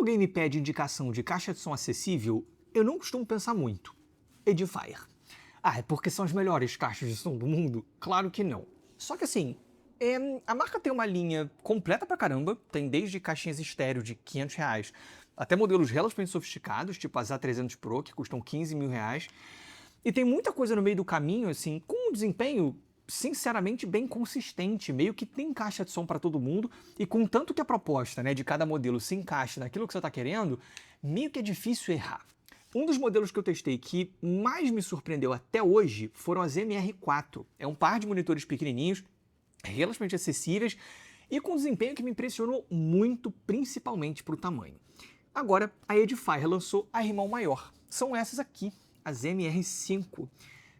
alguém me pede indicação de caixa de som acessível, eu não costumo pensar muito. Edifier. Ah, é porque são as melhores caixas de som do mundo? Claro que não. Só que assim, a marca tem uma linha completa pra caramba, tem desde caixinhas estéreo de R$500, até modelos relativamente sofisticados, tipo as A300 Pro, que custam R$15 mil. E tem muita coisa no meio do caminho, assim, com um desempenho sinceramente bem consistente, meio que tem caixa de som para todo mundo, e com tanto que a proposta, né, de cada modelo se encaixa naquilo que você está querendo, meio que é difícil errar. Um dos modelos que eu testei que mais me surpreendeu até hoje foram as MR4. É um par de monitores pequenininhos, relativamente acessíveis e com desempenho que me impressionou muito, principalmente para o tamanho. Agora, a Edifier lançou a irmão maior. São essas aqui, as MR5.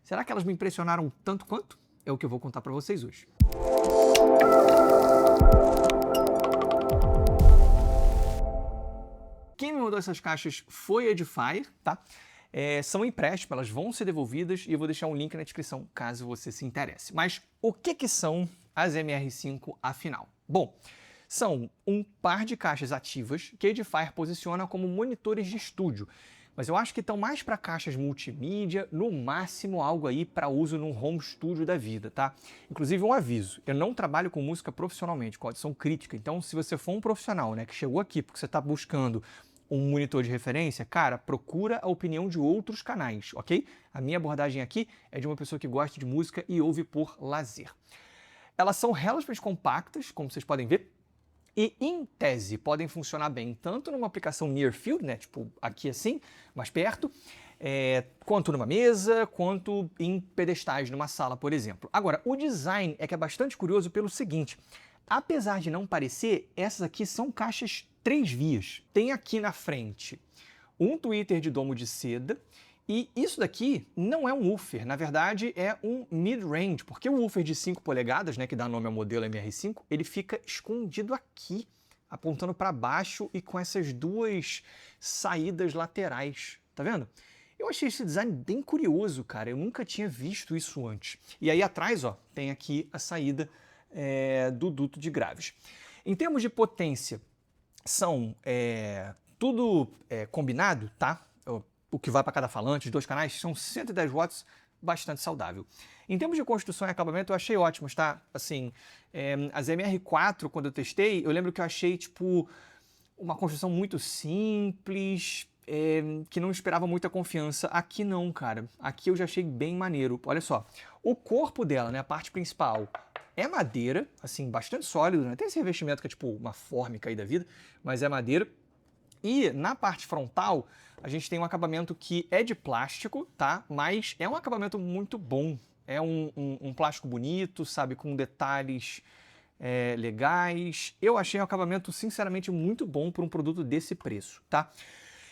Será que elas me impressionaram tanto quanto? É o que eu vou contar para vocês hoje. Quem me mandou essas caixas foi a Edifier, tá? São empréstimo, elas vão ser devolvidas e eu vou deixar um link na descrição caso você se interesse. Mas o que são as MR5 afinal? Bom, são um par de caixas ativas que a Edifier posiciona como monitores de estúdio. Mas eu acho que estão mais para caixas multimídia, no máximo algo aí para uso num home studio da vida, tá? Inclusive um aviso, eu não trabalho com música profissionalmente, com audição crítica, então se você for um profissional, né, que chegou aqui porque você está buscando um monitor de referência, cara, procura a opinião de outros canais, ok? A minha abordagem aqui é de uma pessoa que gosta de música e ouve por lazer. Elas são relativamente compactas, como vocês podem ver, e, em tese, podem funcionar bem tanto numa aplicação near field, né, tipo aqui assim, mais perto, quanto numa mesa, quanto em pedestais numa sala, por exemplo. Agora, o design é que é bastante curioso pelo seguinte, apesar de não parecer, essas aqui são caixas 3 vias. Tem aqui na frente um tweeter de domo de seda, e isso daqui não é um woofer, na verdade é um mid-range, porque o woofer de 5 polegadas, né, que dá nome ao modelo MR5, ele fica escondido aqui, apontando para baixo e com essas duas saídas laterais, tá vendo? Eu achei esse design bem curioso, cara, eu nunca tinha visto isso antes. E aí atrás, ó, tem aqui a saída do duto de graves. Em termos de potência, são tudo combinado, tá? O que vai para cada falante, os 2 canais, são 110 watts, bastante saudável. Em termos de construção e acabamento, eu achei ótimos, tá? Assim, as MR4, quando eu testei, eu lembro que eu achei, tipo, uma construção muito simples, que não esperava muita confiança. Aqui não, cara. Aqui eu já achei bem maneiro. Olha só, o corpo dela, né, a parte principal, é madeira, assim, bastante sólido, né? Tem esse revestimento que é tipo uma fórmica aí da vida, mas é madeira. E na parte frontal, a gente tem um acabamento que é de plástico, tá? Mas é um acabamento muito bom. É um plástico bonito, sabe? Com detalhes legais. Eu achei um acabamento, sinceramente, muito bom para um produto desse preço, tá?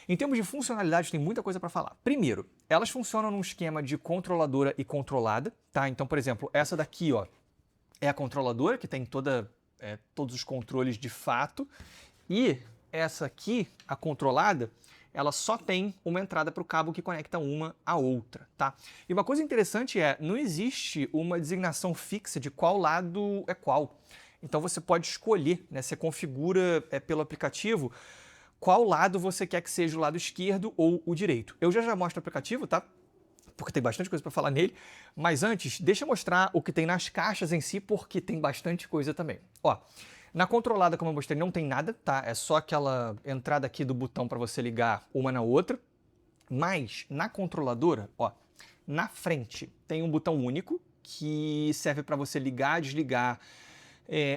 Em termos de funcionalidade, tem muita coisa para falar. Primeiro, elas funcionam num esquema de controladora e controlada, tá? Então, por exemplo, essa daqui, ó, é a controladora, que tem todos os controles de fato. E essa aqui, a controlada, ela só tem uma entrada para o cabo que conecta uma à outra, tá? E uma coisa interessante não existe uma designação fixa de qual lado é qual. Então você pode escolher, né? Você configura pelo aplicativo qual lado você quer que seja o lado esquerdo ou o direito. Eu já mostro o aplicativo, tá? Porque tem bastante coisa para falar nele, mas antes, deixa eu mostrar o que tem nas caixas em si, porque tem bastante coisa também. Ó, na controlada, como eu mostrei, não tem nada, tá? É só aquela entrada aqui do botão para você ligar uma na outra. Mas na controladora, ó, na frente tem um botão único que serve para você ligar, desligar,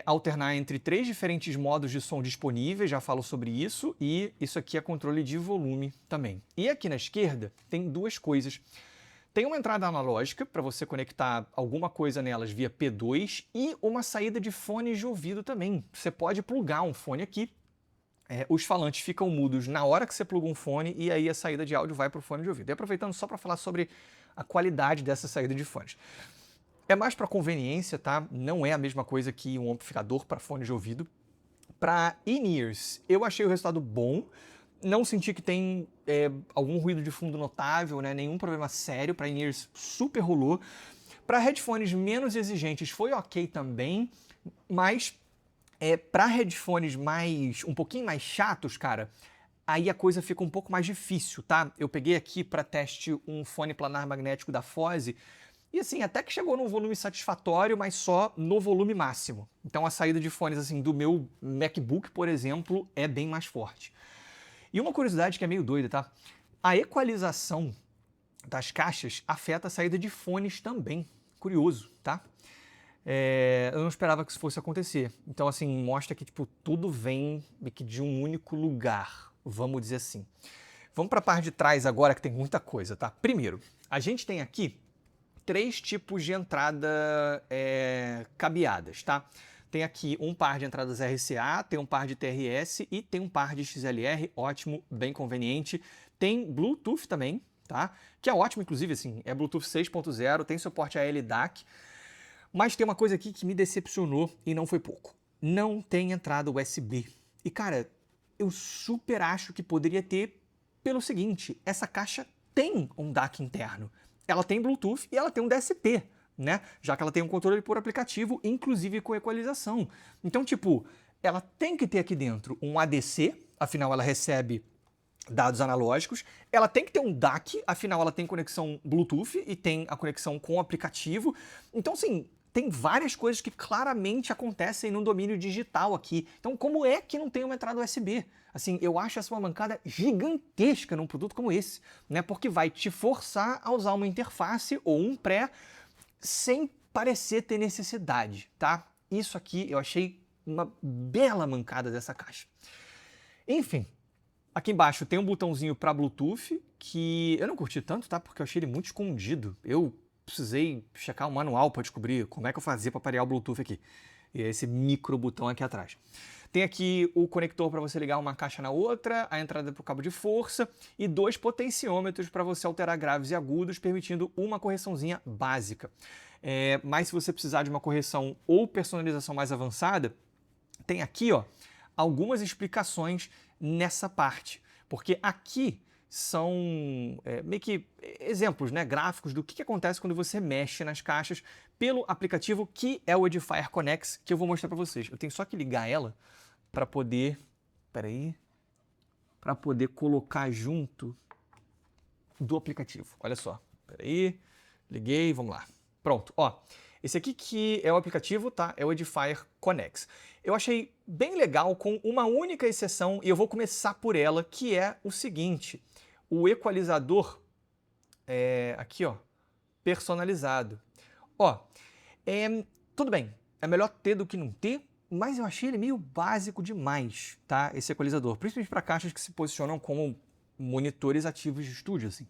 alternar entre 3 diferentes modos de som disponíveis, já falo sobre isso, e isso aqui é controle de volume também. E aqui na esquerda tem 2 coisas. Tem uma entrada analógica para você conectar alguma coisa nelas via P2 e uma saída de fones de ouvido também. Você pode plugar um fone aqui, os falantes ficam mudos na hora que você pluga um fone e aí a saída de áudio vai para o fone de ouvido. E aproveitando só para falar sobre a qualidade dessa saída de fones. É mais para conveniência, tá? Não é a mesma coisa que um amplificador para fone de ouvido. Para in-ears, eu achei o resultado bom. Não senti que tem algum ruído de fundo notável, né? Nenhum problema sério. Para in-ears super rolou. Para headphones menos exigentes foi ok também, mas para headphones um pouquinho mais chatos, cara, aí a coisa fica um pouco mais difícil, tá? Eu peguei aqui para teste um fone planar magnético da Fose e assim, até que chegou num volume satisfatório, mas só no volume máximo. Então a saída de fones assim do meu MacBook, por exemplo, é bem mais forte. E uma curiosidade que é meio doida, tá? A equalização das caixas afeta a saída de fones também. Curioso, tá? Eu não esperava que isso fosse acontecer. Então, assim, mostra que tipo, tudo vem meio que de um único lugar, vamos dizer assim. Vamos para a parte de trás agora, que tem muita coisa, tá? Primeiro, a gente tem aqui 3 tipos de entrada cabeadas, tá? Tem aqui um par de entradas RCA, tem um par de TRS e tem um par de XLR, ótimo, bem conveniente. Tem Bluetooth também, tá? Que é ótimo, inclusive, assim, é Bluetooth 6.0, tem suporte a LDAC. Mas tem uma coisa aqui que me decepcionou e não foi pouco. Não tem entrada USB. E, cara, eu super acho que poderia ter pelo seguinte, essa caixa tem um DAC interno. Ela tem Bluetooth e ela tem um DSP, né? Já que ela tem um controle por aplicativo, inclusive com equalização. Então, tipo, ela tem que ter aqui dentro um ADC, afinal ela recebe dados analógicos, ela tem que ter um DAC, afinal ela tem conexão Bluetooth e tem a conexão com o aplicativo. Então, assim, tem várias coisas que claramente acontecem no domínio digital aqui. Então, como é que não tem uma entrada USB? Assim, eu acho essa uma mancada gigantesca num produto como esse, né? Porque vai te forçar a usar uma interface ou um pré sem parecer ter necessidade, tá? Isso aqui eu achei uma bela mancada dessa caixa. Enfim, aqui embaixo tem um botãozinho para Bluetooth que eu não curti tanto, tá? Porque eu achei ele muito escondido. Eu precisei checar o manual para descobrir como é que eu fazia para parear o Bluetooth aqui. E esse micro botão aqui atrás. Tem aqui o conector para você ligar uma caixa na outra, a entrada para o cabo de força e 2 potenciômetros para você alterar graves e agudos, permitindo uma correçãozinha básica. Mas se você precisar de uma correção ou personalização mais avançada, tem aqui, ó, algumas explicações nessa parte. Porque aqui são meio que exemplos, né, gráficos do que acontece quando você mexe nas caixas pelo aplicativo que é o Edifier Connex, que eu vou mostrar para vocês. Eu tenho só que ligar ela para poder, para poder colocar junto do aplicativo. Olha só, liguei, vamos lá. Pronto, ó. Esse aqui que é o aplicativo, tá? É o Edifier Connex. Eu achei bem legal com uma única exceção e eu vou começar por ela, que é o seguinte. O equalizador, aqui ó, personalizado. Ó, tudo bem, é melhor ter do que não ter, mas eu achei ele meio básico demais, tá? Esse equalizador, principalmente para caixas que se posicionam como monitores ativos de estúdio, assim.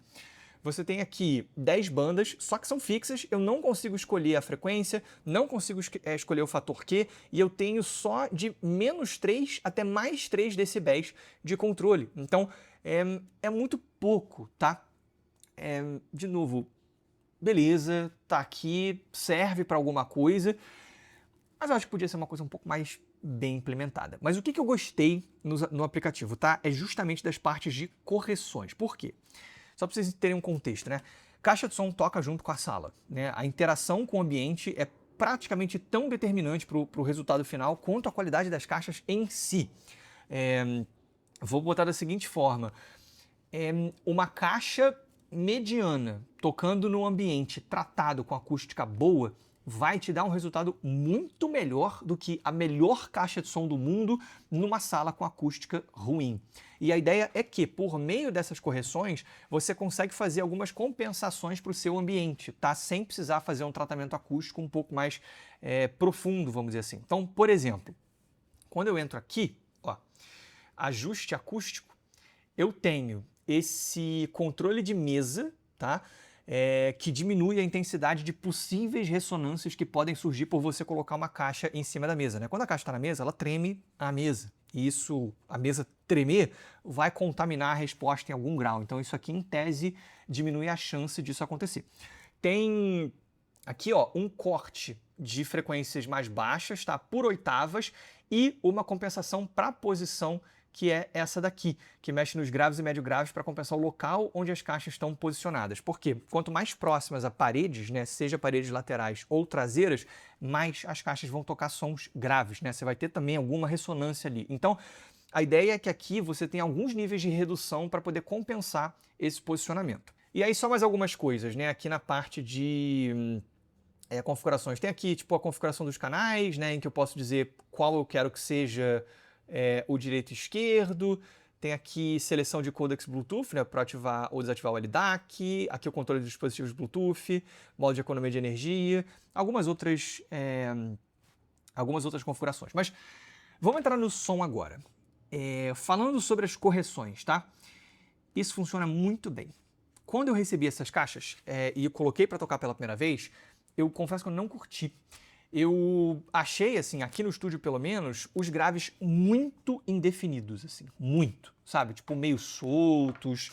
Você tem aqui 10 bandas, só que são fixas, eu não consigo escolher a frequência, não consigo escolher o fator Q, e eu tenho só de -3 até mais 3 decibéis de controle. Então, é muito pouco, tá? De novo, beleza, tá aqui, serve para alguma coisa, mas eu acho que podia ser uma coisa um pouco mais bem implementada. Mas o que eu gostei no aplicativo, tá? É justamente das partes de correções. Por quê? Só para vocês terem um contexto, né? Caixa de som toca junto com a sala, né? A interação com o ambiente é praticamente tão determinante para o resultado final quanto a qualidade das caixas em si. Vou botar da seguinte forma. Uma caixa mediana tocando num ambiente tratado com acústica boa vai te dar um resultado muito melhor do que a melhor caixa de som do mundo numa sala com acústica ruim. E a ideia é que, por meio dessas correções, você consegue fazer algumas compensações para o seu ambiente, tá? Sem precisar fazer um tratamento acústico um pouco mais profundo, vamos dizer assim. Então, por exemplo, quando eu entro aqui, ó, ajuste acústico, eu tenho esse controle de mesa, tá? Que diminui a intensidade de possíveis ressonâncias que podem surgir por você colocar uma caixa em cima da mesa, né? Quando a caixa está na mesa, ela treme a mesa. E isso, a mesa tremer, vai contaminar a resposta em algum grau. Então isso aqui, em tese, diminui a chance disso acontecer. Tem aqui, ó, um corte de frequências mais baixas, tá? Por oitavas, e uma compensação para posição, que é essa daqui, que mexe nos graves e médio graves para compensar o local onde as caixas estão posicionadas. Por quê? Quanto mais próximas a paredes, né, seja paredes laterais ou traseiras, mais as caixas vão tocar sons graves, né? Você vai ter também alguma ressonância ali. Então, A ideia é que aqui você tem alguns níveis de redução para poder compensar esse posicionamento. E aí só mais algumas coisas, né? Aqui na parte de configurações. Tem aqui tipo a configuração dos canais, né? Em que eu posso dizer qual eu quero que seja o direito e esquerdo. Tem aqui seleção de codecs Bluetooth, né, para ativar ou desativar o LDAC. Aqui o controle dos dispositivos Bluetooth, modo de economia de energia, algumas outras configurações. Mas vamos entrar no som agora. Falando sobre as correções, tá? Isso funciona muito bem. Quando eu recebi essas caixas e eu coloquei para tocar pela primeira vez, eu confesso que eu não curti. Eu achei, assim, aqui no estúdio pelo menos, os graves muito indefinidos, assim, muito, sabe? Tipo, meio soltos,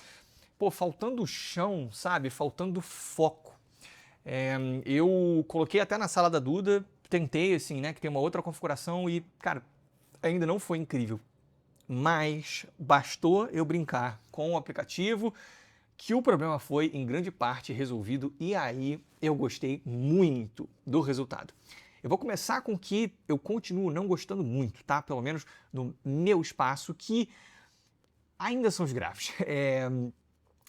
pô, faltando chão, sabe? Faltando foco. Eu coloquei até na sala da Duda, tentei, assim, né, que tem uma outra configuração e, cara, ainda não foi incrível. Mas bastou eu brincar com o aplicativo que o problema foi, em grande parte, resolvido e aí eu gostei muito do resultado. Eu vou começar com o que eu continuo não gostando muito, tá? Pelo menos no meu espaço, que ainda são os graves.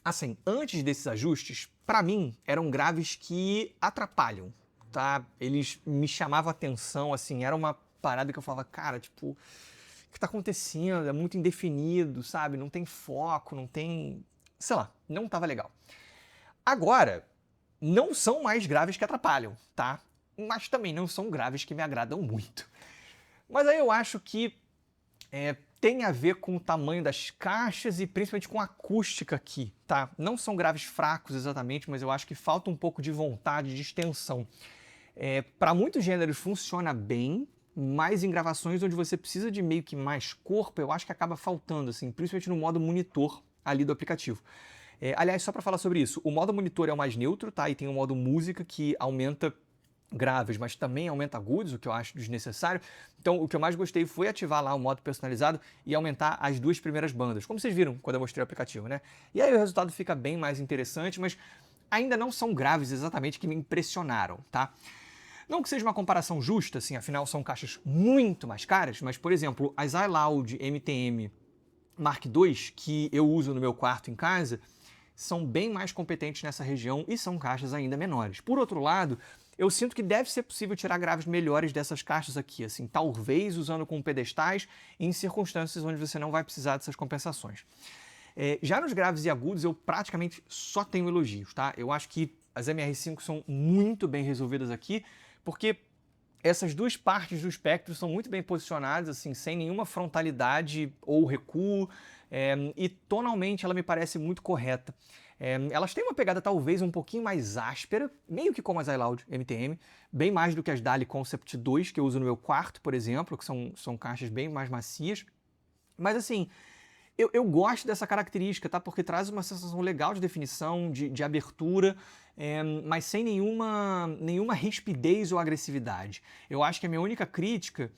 Assim, antes desses ajustes, para mim, eram graves que atrapalham, tá? Eles me chamavam a atenção, assim, era uma parada que eu falava, cara, tipo, o que tá acontecendo? É muito indefinido, sabe? Não tem foco, não tem... sei lá, não tava legal. Agora, não são mais graves que atrapalham, tá? Mas também não são graves que me agradam muito. Mas aí eu acho que tem a ver com o tamanho das caixas e principalmente com a acústica aqui, tá? Não são graves fracos exatamente, mas eu acho que falta um pouco de vontade, de extensão. Para muitos gêneros funciona bem, mas em gravações onde você precisa de meio que mais corpo, eu acho que acaba faltando, assim, principalmente no modo monitor ali do aplicativo. Aliás, só para falar sobre isso, o modo monitor é o mais neutro, tá? E tem o modo música que aumenta graves, mas também aumenta agudos, o que eu acho desnecessário. Então, o que eu mais gostei foi ativar lá o modo personalizado e aumentar as duas primeiras bandas, como vocês viram quando eu mostrei o aplicativo, né? E aí o resultado fica bem mais interessante, mas ainda não são graves exatamente que me impressionaram, tá? Não que seja uma comparação justa, assim, afinal são caixas muito mais caras, mas, por exemplo, as iLoud MTM Mark II, que eu uso no meu quarto em casa, são bem mais competentes nessa região e são caixas ainda menores. Por outro lado, eu sinto que deve ser possível tirar graves melhores dessas caixas aqui, assim, talvez usando com pedestais em circunstâncias onde você não vai precisar dessas compensações. Já nos graves e agudos, eu praticamente só tenho elogios, tá? Eu acho que as MR5 são muito bem resolvidas aqui, porque essas duas partes do espectro são muito bem posicionadas, assim, sem nenhuma frontalidade ou recuo, e tonalmente ela me parece muito correta. Elas têm uma pegada talvez um pouquinho mais áspera, meio que como as iLoud MTM, bem mais do que as DALI Concept 2, que eu uso no meu quarto, por exemplo, que são caixas bem mais macias. Mas assim, eu gosto dessa característica, tá? Porque traz uma sensação legal de definição, de abertura, mas sem nenhuma rispidez ou agressividade. Eu acho que a minha única crítica,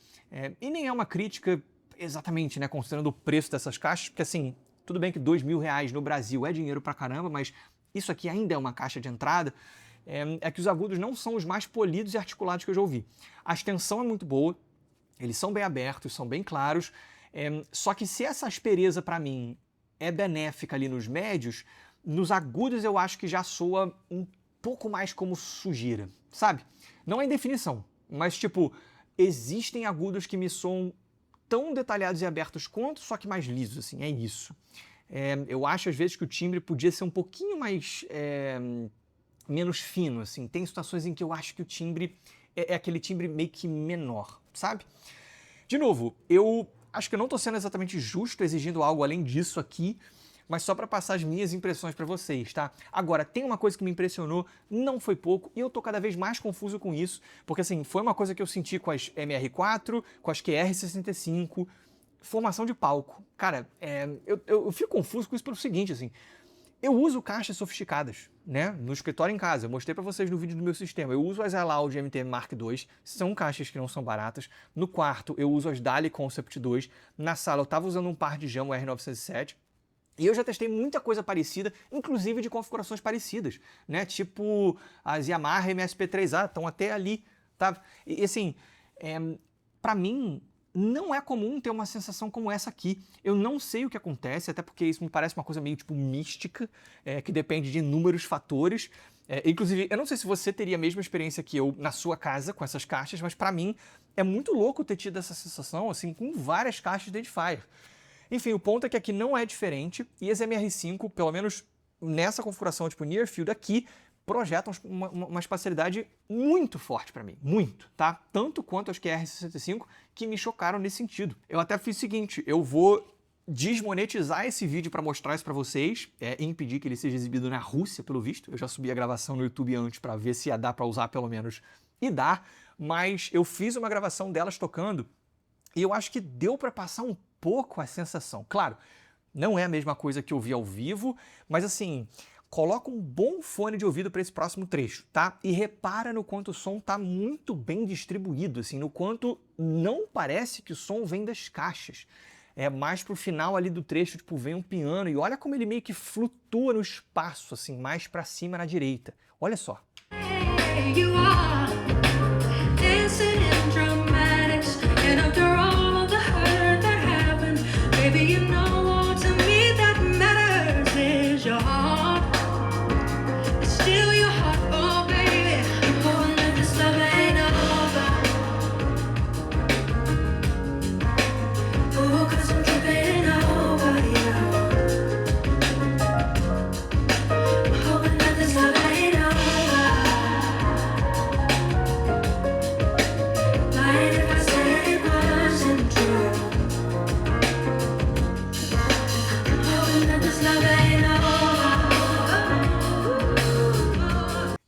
e nem é uma crítica exatamente, né, considerando o preço dessas caixas, porque assim, tudo bem que R$2.000 no Brasil é dinheiro pra caramba, mas isso aqui ainda é uma caixa de entrada, é que os agudos não são os mais polidos e articulados que eu já ouvi. A extensão é muito boa, eles são bem abertos, são bem claros, só que se essa aspereza para mim é benéfica ali nos médios, nos agudos eu acho que já soa um pouco mais como sujeira, sabe? Não é em definição, mas tipo, existem agudos que me soam tão detalhados e abertos quanto, só que mais lisos, assim, é isso. Eu acho às vezes que o timbre podia ser um pouquinho mais menos fino, assim. Tem situações em que eu acho que o timbre é aquele timbre meio que menor, sabe? De novo, eu acho que eu não estou sendo exatamente justo exigindo algo além disso aqui, mas só para passar as minhas impressões para vocês, tá? Agora, tem uma coisa que me impressionou, não foi pouco, e eu tô cada vez mais confuso com isso, porque assim, foi uma coisa que eu senti com as MR4, com as QR65, formação de palco. Cara, eu fico confuso com isso pelo seguinte, assim, eu uso caixas sofisticadas, né, no escritório em casa, eu mostrei para vocês no vídeo do meu sistema, eu uso as iLoud MTM Mark II, são caixas que não são baratas, no quarto eu uso as DALI Concept 2, na sala eu tava usando um par de Jamo R907, e eu já testei muita coisa parecida, inclusive de configurações parecidas, né? Tipo as Yamaha MSP3A, estão até ali, tá? E assim, pra mim, não é comum ter uma sensação como essa aqui. Eu não sei o que acontece, até porque isso me parece uma coisa meio tipo mística, que depende de inúmeros fatores. Inclusive, eu não sei se você teria a mesma experiência que eu na sua casa com essas caixas, mas para mim é muito louco ter tido essa sensação assim com várias caixas de Edifier. Enfim, o ponto é que aqui não é diferente e as MR5, pelo menos nessa configuração tipo Near Field aqui, projetam uma espacialidade muito forte para mim, muito, tá? Tanto quanto as QR65, que me chocaram nesse sentido. Eu até fiz o seguinte, eu vou desmonetizar esse vídeo para mostrar isso para vocês, e impedir que ele seja exibido na Rússia, pelo visto. Eu já subi a gravação no YouTube antes para ver se ia dar para usar pelo menos, e dá, mas eu fiz uma gravação delas tocando e eu acho que deu para passar um pouco a sensação. Claro, não é a mesma coisa que ouvir ao vivo, mas assim, coloca um bom fone de ouvido para esse próximo trecho, tá? E repara no quanto o som tá muito bem distribuído, assim, no quanto não parece que o som vem das caixas. É mais pro final ali do trecho, tipo, vem um piano e olha como ele meio que flutua no espaço, assim, mais para cima na direita. Olha só.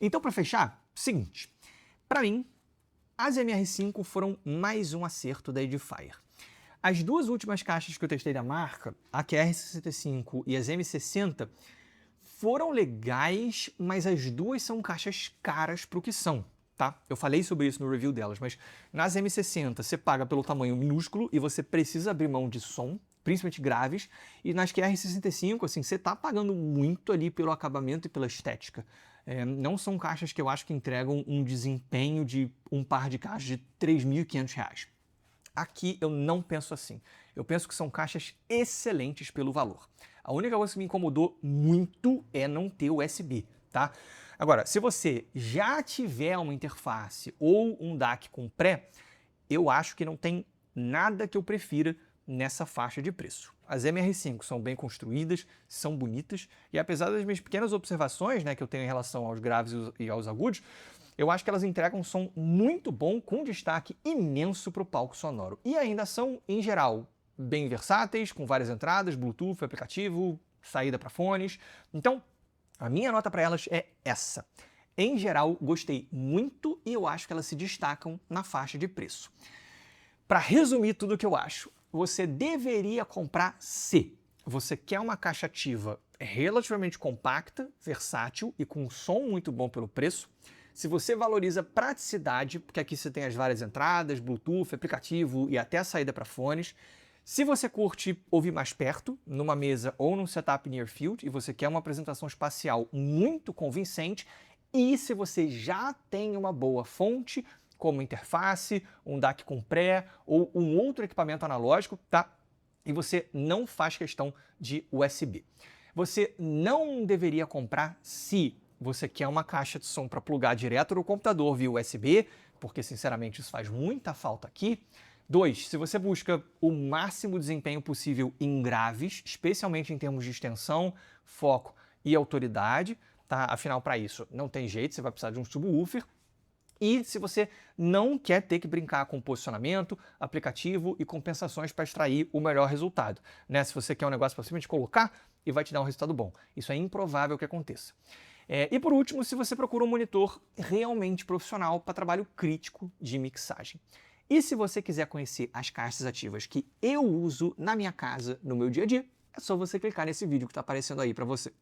Então, para fechar, seguinte, para mim, as MR5 foram mais um acerto da Edifier. As duas últimas caixas que eu testei da marca, a QR65 e as M60, foram legais, mas as duas são caixas caras para o que são, tá? Eu falei sobre isso no review delas, mas nas M60 você paga pelo tamanho minúsculo e você precisa abrir mão de som, principalmente graves, e nas QR65, assim, você tá pagando muito ali pelo acabamento e pela estética. Não são caixas que eu acho que entregam um desempenho de um par de caixas de R$ 3.500. Aqui eu não penso assim. Eu penso que são caixas excelentes pelo valor. A única coisa que me incomodou muito é não ter USB, tá? Agora, se você já tiver uma interface ou um DAC com pré, eu acho que não tem nada que eu prefira nessa faixa de preço. As MR5 são bem construídas, são bonitas, e apesar das minhas pequenas observações, né, que eu tenho em relação aos graves e aos agudos, eu acho que elas entregam um som muito bom, com destaque imenso para o palco sonoro. E ainda são, em geral, bem versáteis, com várias entradas, Bluetooth, aplicativo, saída para fones. Então, a minha nota para elas é essa. Em geral, gostei muito e eu acho que elas se destacam na faixa de preço. Para resumir tudo o que eu acho, você deveria comprar se você quer uma caixa ativa relativamente compacta, versátil e com um som muito bom pelo preço. Se você valoriza praticidade, porque aqui você tem as várias entradas, Bluetooth, aplicativo e até a saída para fones. Se você curte ouvir mais perto, numa mesa ou num setup near field, e você quer uma apresentação espacial muito convincente, e se você já tem uma boa fonte, como interface, um DAC com pré ou um outro equipamento analógico, tá? E você não faz questão de USB. Você não deveria comprar se você quer uma caixa de som para plugar direto no computador via USB, porque sinceramente isso faz muita falta aqui. 2, se você busca o máximo desempenho possível em graves, especialmente em termos de extensão, foco e autoridade, tá? Afinal, para isso não tem jeito, você vai precisar de um subwoofer. E se você não quer ter que brincar com posicionamento, aplicativo e compensações para extrair o melhor resultado, né? Se você quer um negócio para simplesmente colocar e vai te dar um resultado bom. Isso é improvável que aconteça. E por último, se você procura um monitor realmente profissional para trabalho crítico de mixagem. E se você quiser conhecer as caixas ativas que eu uso na minha casa, no meu dia a dia, é só você clicar nesse vídeo que está aparecendo aí para você.